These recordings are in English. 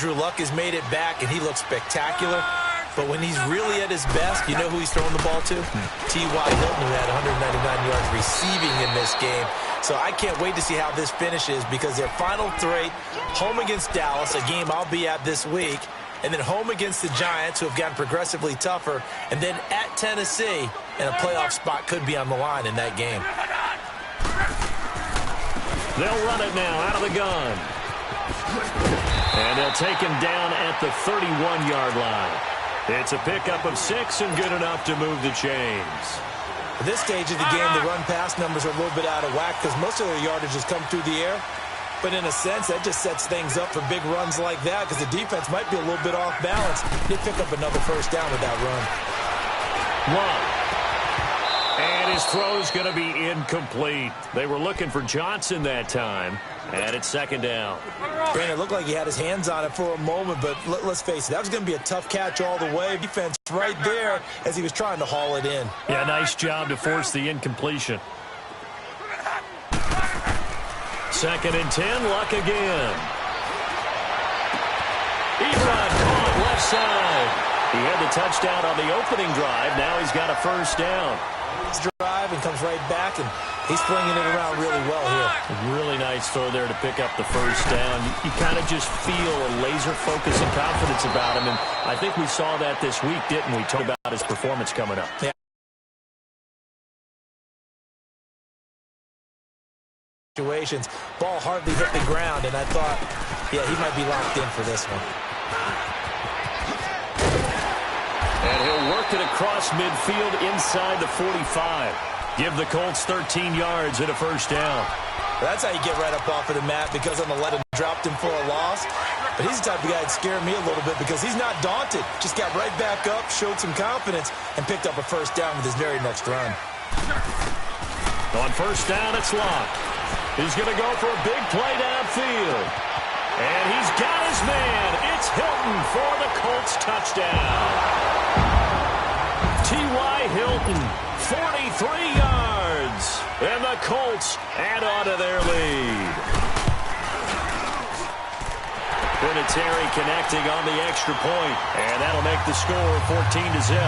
Andrew Luck has made it back, and he looks spectacular. But when he's really at his best, you know who he's throwing the ball to? T.Y. Hilton, who had 199 yards receiving in this game. So I can't wait to see how this finishes, because their final three, home against Dallas, a game I'll be at this week, and then home against the Giants, who have gotten progressively tougher, and then at Tennessee, and a playoff spot could be on the line in that game. They'll run it now out of the gun. And they'll take him down at the 31-yard line. It's a pickup of 6 and good enough to move the chains. At this stage of the game, the run-pass numbers are a little bit out of whack because most of their yardage has come through the air. But in a sense, that just sets things up for big runs like that because the defense might be a little bit off balance. They pick up another first down with that run. And his throw's going to be incomplete. They were looking for Johnson that time. And it's second down. Brandon, it looked like he had his hands on it for a moment, but let's face it, that was going to be a tough catch all the way. Defense right there as he was trying to haul it in. Yeah, nice job to force the incompletion. Second and 10, Luck again. Ebron caught left side. He had the touchdown on the opening drive. Now he's got a first down. Drive and comes right back, and he's flinging it around really well here. Really nice throw there to pick up the first down. You kind of just feel a laser focus and confidence about him, and I think we saw that this week, didn't we? Talk about his performance coming up. Yeah. Situations, ball hardly hit the ground, and I thought, yeah, he might be locked in for this one. And he'll work it across midfield inside the 45. Give the Colts 13 yards and a first down. That's how you get right up off of the mat, because on the left, dropped him for a loss. But he's the type of guy that scared me a little bit because he's not daunted. Just got right back up, showed some confidence, and picked up a first down with his very next run. On first down, it's Luck. He's going to go for a big play downfield. And he's got his man. It's Hilton for the Colts touchdown. T.Y. Hilton, 43 yards. And the Colts add on to their lead. Vinatieri connecting on the extra point. And that'll make the score 14-0.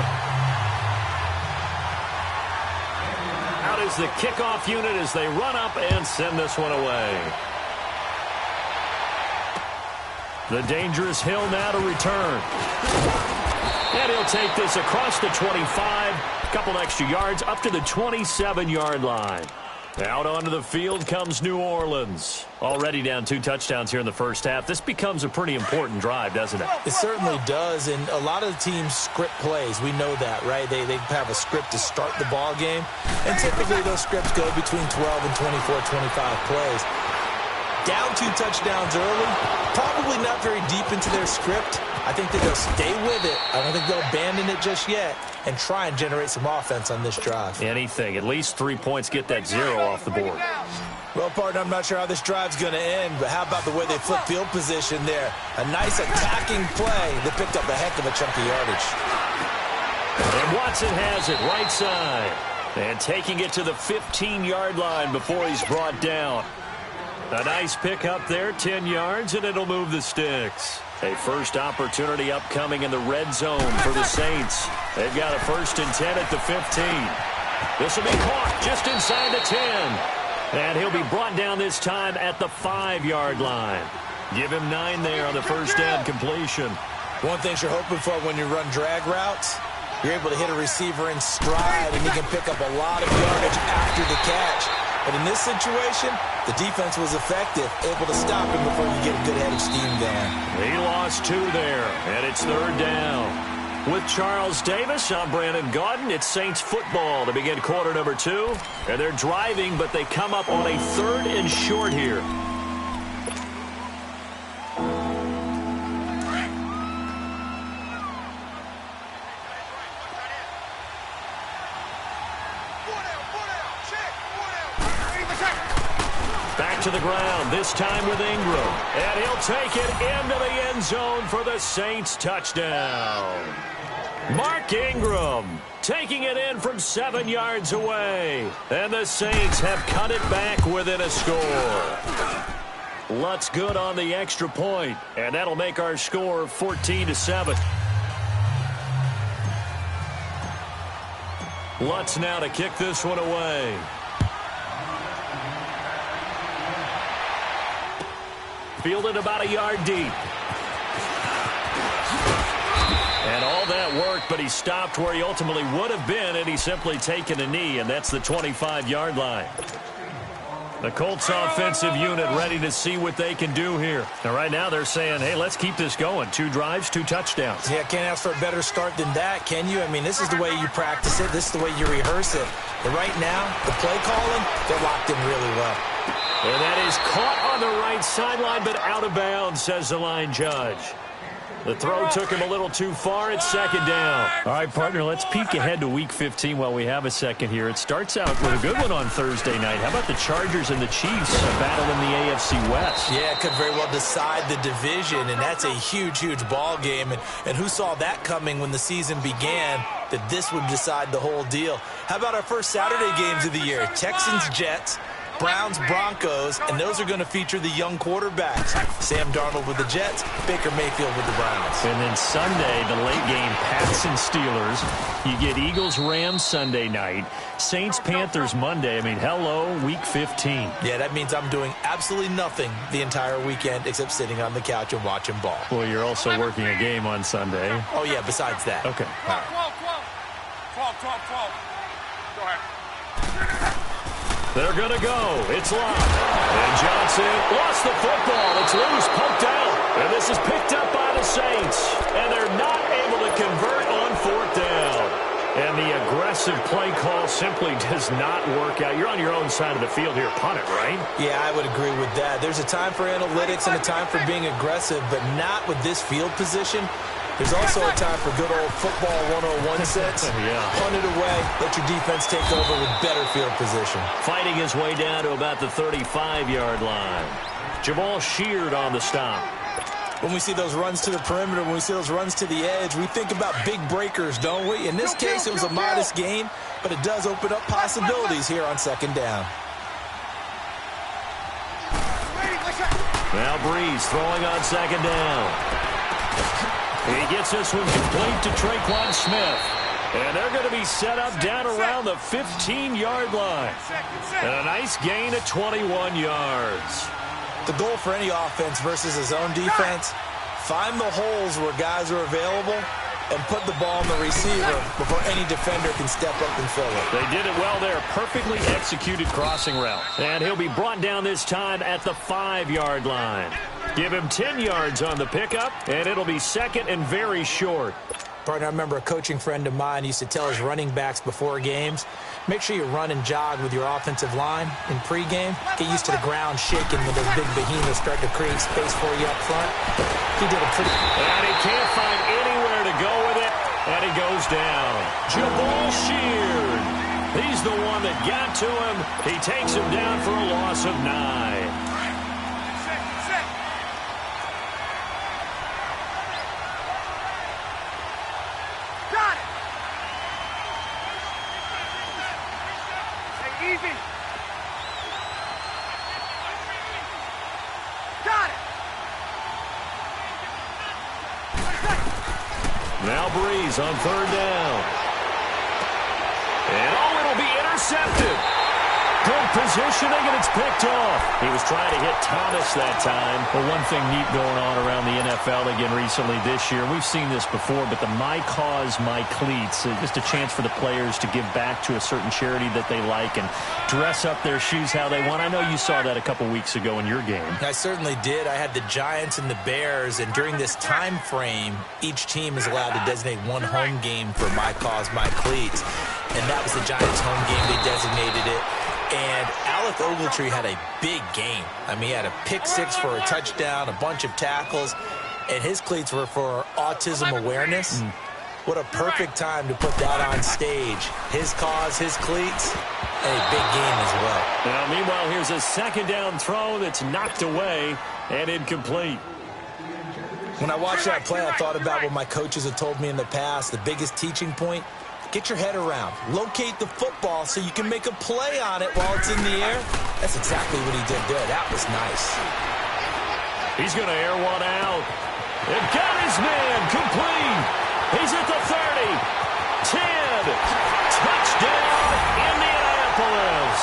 Out is the kickoff unit as they run up and send this one away. The dangerous Hill now to return. And he'll take this across the 25. A couple extra yards up to the 27-yard line. Out onto the field comes New Orleans. Already down 2 touchdowns here in the first half. This becomes a pretty important drive, doesn't it? It certainly does, and a lot of the teams script plays. We know that, right? They have a script to start the ball game, and typically those scripts go between 12 and 24, 25 plays. Down 2 touchdowns early, probably not very deep into their script. I think that they'll stay with it. I don't think they'll abandon it just yet and try and generate some offense on this drive. Anything. At least 3 points, get that 0 off the board. Well, partner, I'm not sure how this drive's going to end, but how about the way they flip field position there? A nice attacking play that picked up a heck of a chunk of yardage. And Watson has it right side. And taking it to the 15-yard line before he's brought down. A nice pick up there, 10 yards, and it'll move the sticks. A first opportunity upcoming in the red zone for the Saints. They've got a 1st and 10 at the 15. This will be caught just inside the 10. And he'll be brought down this time at the 5-yard line. Give him 9 there on the first down completion. One thing you're hoping for when you run drag routes, you're able to hit a receiver in stride, and he can pick up a lot of yardage after the catch. But in this situation, the defense was effective, able to stop him before you get a good head of steam going. He lost 2 there, and it's 3rd down. With Charles Davis, I'm Brandon Gaudin. It's Saints football to begin quarter number 2. And they're driving, but they come up on a 3rd and short here. To the ground, this time with Ingram. And he'll take it into the end zone for the Saints touchdown. Mark Ingram taking it in from 7 yards away. And the Saints have cut it back within a score. Lutz good on the extra point, and that'll make our score 14-7. Lutz now to kick this one away. Fielded about a yard deep. And all that work, but he stopped where he ultimately would have been had he simply taken a knee, and that's the 25-yard line. The Colts offensive unit ready to see what they can do here. Now, right now, they're saying, hey, let's keep this going. 2 drives, 2 touchdowns. Yeah, can't ask for a better start than that, can you? I mean, this is the way you practice it. This is the way you rehearse it. But right now, the play calling, they're locked in really well. And that is caught on the right sideline, but out of bounds, says the line judge. The throw took him a little too far. It's second down. All right, partner, let's peek ahead to Week 15 while we have a second here. It starts out with a good one on Thursday night. How about the Chargers and the Chiefs battling the AFC West? Yeah, it could very well decide the division, and that's a huge, huge ball game. And who saw that coming when the season began, that this would decide the whole deal? How about our first Saturday games of the year? Texans, Jets, Browns, Broncos, and those are going to feature the young quarterbacks. Sam Darnold with the Jets, Baker Mayfield with the Browns. And then Sunday, the late game, Pats and Steelers. You get Eagles, Rams Sunday night, Saints, Panthers Monday. I mean, hello, Week 15. Yeah, that means I'm doing absolutely nothing the entire weekend except sitting on the couch and watching ball. Well, you're also working a game on Sunday. Oh, yeah, besides that. Okay. 12. Go ahead. They're going to go. It's locked. And Johnson lost the football. It's loose, pumped out. And this is picked up by the Saints. And they're not able to convert on 4th down. And the aggressive play call simply does not work out. You're on your own side of the field here. Punt it, right? Yeah, I would agree with that. There's a time for analytics and a time for being aggressive, but not with this field position. There's also a time for good old football 101 sets. Yeah. Punt it away. Let your defense take over with better field position. Fighting his way down to about the 35-yard line. Jamal Sheard on the stop. When we see those runs to the perimeter, when we see those runs to the edge, we think about big breakers, don't we? In this case, it was a modest gain, but it does open up possibilities here on 2nd down. Now Breeze throwing on 2nd down. He gets this one complete to Traquan Smith. And they're going to be set up down around the 15-yard line. And a nice gain of 21 yards. The goal for any offense versus his own defense, find the holes where guys are available and put the ball on the receiver before any defender can step up and fill it. They did it well there. Perfectly executed crossing route. And he'll be brought down this time at the 5-yard line. Give him 10 yards on the pickup, and it'll be 2nd and very short. Partner, I remember a coaching friend of mine used to tell his running backs before games, make sure you run and jog with your offensive line in pregame. Get used to the ground shaking when those big behemoths start to create space for you up front. He did a pretty... And he can't find anywhere to go with it, and he goes down. Jamal Sheard. He's the one that got to him. He takes him down for a loss of 9. Now Breeze on 3rd down. And it'll be intercepted. Good positioning, and it's picked off. He was trying to hit Thomas that time. Well, one thing neat going on around the NFL again recently this year, we've seen this before, but the My Cause, My Cleats, just a chance for the players to give back to a certain charity that they like and dress up their shoes how they want. I know you saw that a couple weeks ago in your game. I certainly did. I had the Giants and the Bears, and during this time frame, each team is allowed to designate one home game for My Cause, My Cleats, and that was the Giants' home game. They designated it. And Alec Ogletree had a big game. I mean, he had a pick 6 for a touchdown, a bunch of tackles, and his cleats were for autism awareness. What a perfect time to put that on stage. His cause, his cleats, and a big game as well. Now, meanwhile, here's a 2nd down throw that's knocked away and incomplete. When I watched that play, I thought about what my coaches had told me in the past. The biggest teaching point, get your head around. Locate the football so you can make a play on it while it's in the air. That's exactly what he did there. That was nice. He's going to air one out. And got his man complete. He's at the 30. 10. Touchdown, Indianapolis.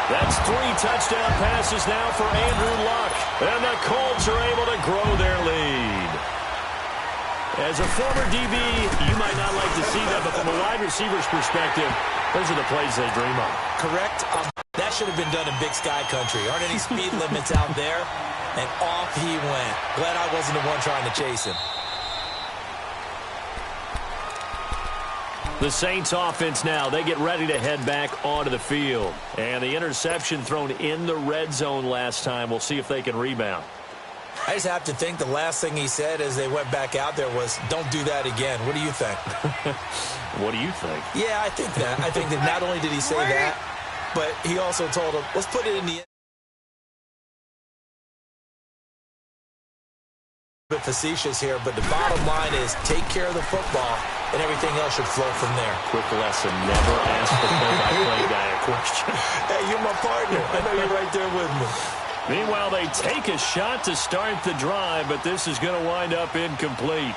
That's 3 touchdown passes now for Andrew Luck. And the Colts are able to grow their lead. As a former DB, you might not like to see that, but from a wide receiver's perspective, those are the plays they dream of. Correct. That should have been done in Big Sky Country. Aren't any speed limits out there? And off he went. Glad I wasn't the one trying to chase him. The Saints offense now, they get ready to head back onto the field. And the interception thrown in the red zone last time. We'll see if they can rebound. I just have to think the last thing he said as they went back out there was, don't do that again. What do you think? What do you think? Yeah, I think that. I think that not only did he say that, but he also told him, let's put it in the end. A bit facetious here, but the bottom line is take care of the football, and everything else should flow from there. Quick lesson, never ask the play-by-play guy a question. Hey, you're my partner. I know you're right there with me. Meanwhile, they take a shot to start the drive, but this is going to wind up incomplete.